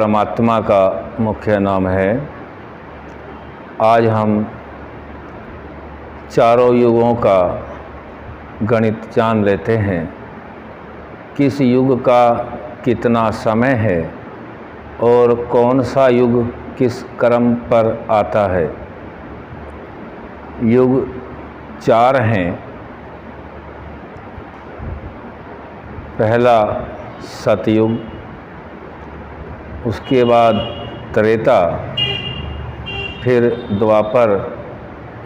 परमात्मा का मुख्य नाम है। आज हम चारों युगों का गणित जान लेते हैं। किस युग का कितना समय है और कौन सा युग किस क्रम पर आता है। युग 4 हैं। पहला सतयुग, उसके बाद त्रेता, फिर द्वापर,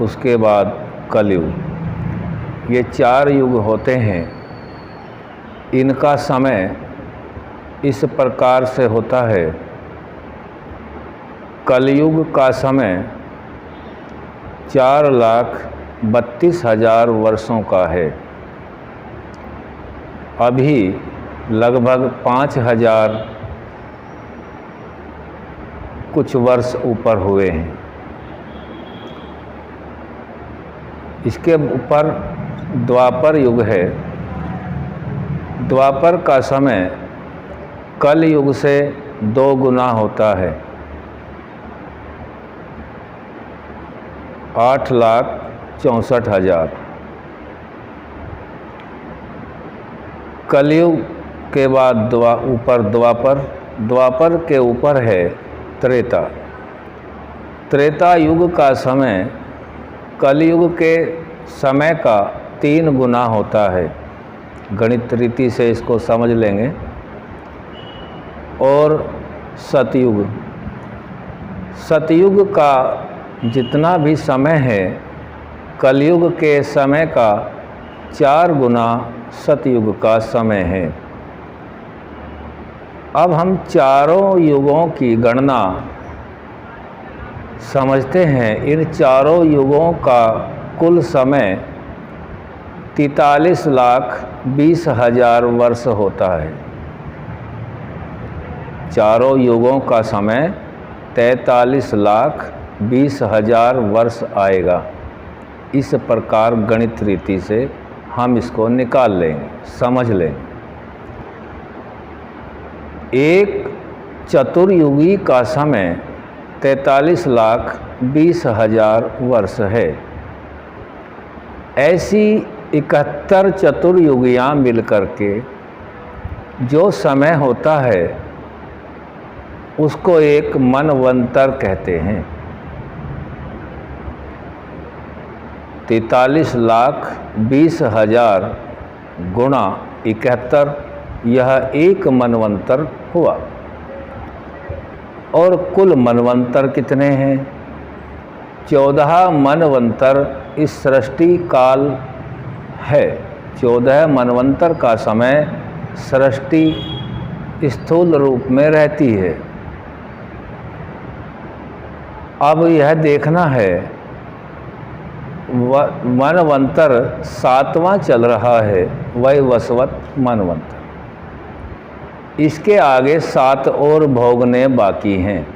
उसके बाद कलयुग। ये 4 युग होते हैं। इनका समय इस प्रकार से होता है। कलयुग का समय 4,32,000 वर्षों का है। अभी लगभग 5,000 कुछ वर्ष ऊपर हुए हैं। इसके ऊपर द्वापर युग है। द्वापर का समय कल युग से 2 गुना होता है। 8,64,000। कलयुग के बाद ऊपर द्वापर, द्वापर के ऊपर है त्रेता। त्रेता युग का समय कलयुग के समय का 3 गुना होता है। गणित रीति से इसको समझ लेंगे। और सतयुग, सतयुग का जितना भी समय है कलयुग के समय का 4 गुना सतयुग का समय है। अब हम चारों युगों की गणना समझते हैं। इन चारों युगों का कुल समय 43,20,000 वर्ष होता है। चारों युगों का समय 43,20,000 वर्ष आएगा। इस प्रकार गणित रीति से हम इसको निकाल लेंगे, समझ लेंगे। एक चतुर्युगी का समय 43,20,000 वर्ष है। ऐसी 71 चतुर्युगियाँ मिलकर के जो समय होता है उसको एक मनवंतर कहते हैं। 43,20,000 गुणा 71, यह एक मनवंतर हुआ। और कुल मनवंतर कितने हैं? 14 मनवंतर इस सृष्टि काल है। 14 मनवंतर का समय सृष्टि स्थूल रूप में रहती है। अब यह देखना है मनवंतर 7वां चल रहा है, वैवस्वत मनवंतर। इसके आगे 7 और भोगने बाकी हैं।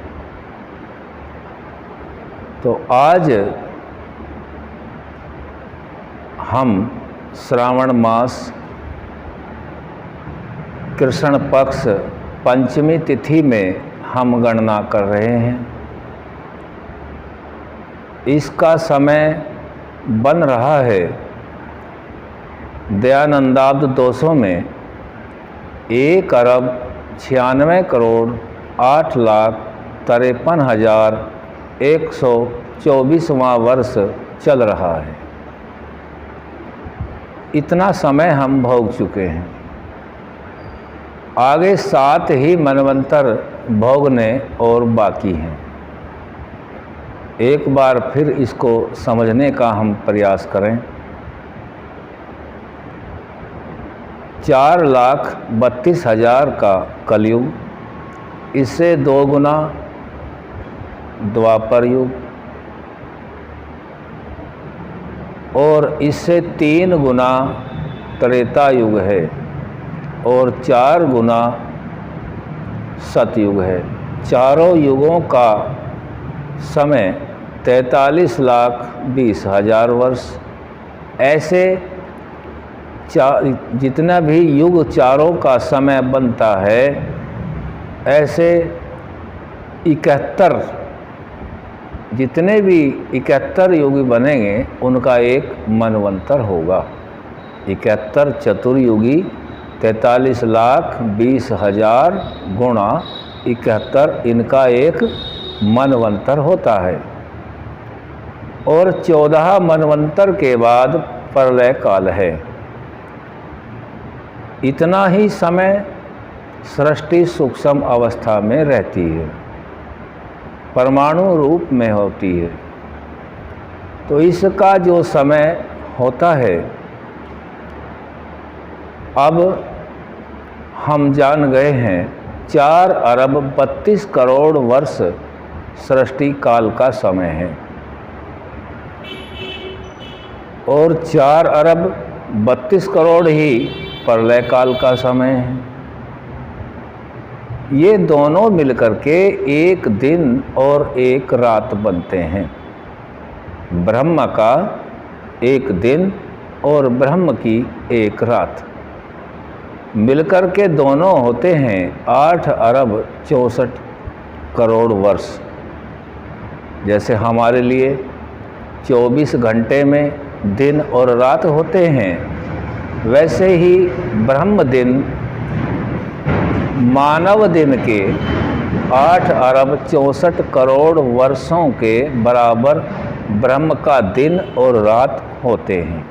तो आज हम श्रावण मास कृष्ण पक्ष पंचमी तिथि में हम गणना कर रहे हैं। इसका समय बन रहा है दयानंदाब्द 200 में 1,96,58,53,124वां वर्ष चल रहा है। इतना समय हम भोग चुके हैं। आगे 7 ही मनवंतर भोगने और बाकी हैं। एक बार फिर इसको समझने का हम प्रयास करें। 4,32,000 का कलयुग, इससे 2 गुना द्वापर युग और इससे 3 गुना त्रेता युग है और 4 गुना सतयुग है। चारों युगों का समय 43,20,000 वर्ष। ऐसे जितना भी युग चारों का समय बनता है, ऐसे 71 जितने भी 71 योगी बनेंगे उनका एक मनवंतर होगा। 71 चतुर्युगी 43,20,000 गुणा 71 इनका एक मनवंतर होता है। और 14 मनवंतर के बाद प्रलय काल है। इतना ही समय सृष्टि सूक्ष्म अवस्था में रहती है, परमाणु रूप में होती है। तो इसका जो समय होता है, अब हम जान गए हैं 4 अरब 32 करोड़ वर्ष सृष्टि काल का समय है और 4 अरब 32 करोड़ ही प्रलय काल का समय है। ये दोनों मिलकर के एक दिन और एक रात बनते हैं। ब्रह्म का एक दिन और ब्रह्म की एक रात मिलकर के दोनों होते हैं 8 अरब 64 करोड़ वर्ष। जैसे हमारे लिए 24 घंटे में दिन और रात होते हैं, वैसे ही ब्रह्म दिन मानव दिन के 8 अरब 64 करोड़ वर्षों के बराबर ब्रह्म का दिन और रात होते हैं।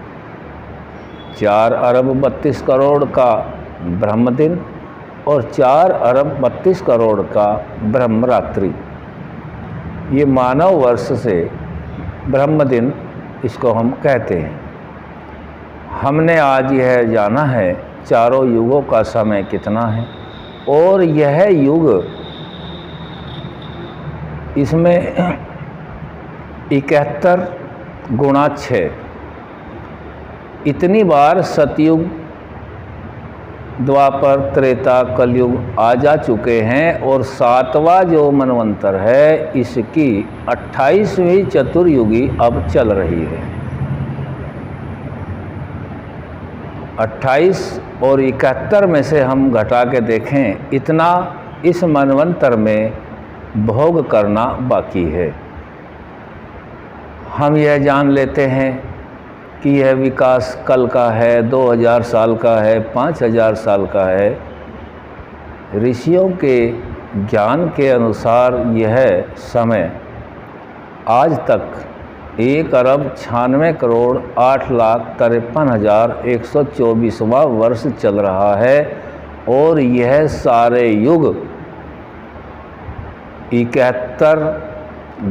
4 अरब 32 करोड़ का ब्रह्म दिन और 4 अरब 32 करोड़ का ब्रह्म रात्रि। ये मानव वर्ष से ब्रह्म दिन इसको हम कहते हैं। हमने आज यह जाना है चारों युगों का समय कितना है और यह युग इसमें 71 गुणा 6 इतनी बार सतयुग, द्वापर, त्रेता, कलयुग आ जा चुके हैं और 7वां जो मनवंतर है इसकी 28वीं चतुर्युगी अब चल रही है। 28 और 71 में से हम घटा के देखें, इतना इस मनवंतर में भोग करना बाकी है। हम यह जान लेते हैं कि यह विकास कल का है, 2000 साल का है, 5000 साल का है। ऋषियों के ज्ञान के अनुसार यह समय आज तक 1 अरब 96 करोड़ 8,53,124वां वर्ष चल रहा है और यह सारे युग 71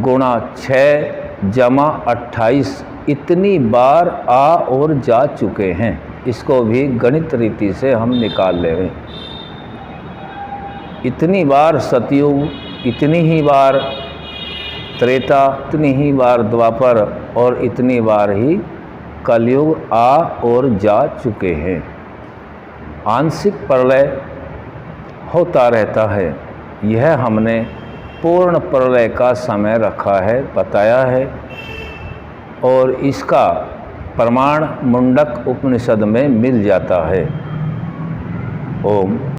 गुणा 6 जमा 28 इतनी बार आ और जा चुके हैं। इसको भी गणित रीति से हम निकाल लें। इतनी बार सतयुग, इतनी ही बार त्रेता, इतनी ही बार द्वापर और इतनी बार ही कलयुग आ और जा चुके हैं। आंशिक प्रलय होता रहता है। यह हमने पूर्ण प्रलय का समय रखा है, बताया है और इसका प्रमाण मुंडक उपनिषद में मिल जाता है। ओम।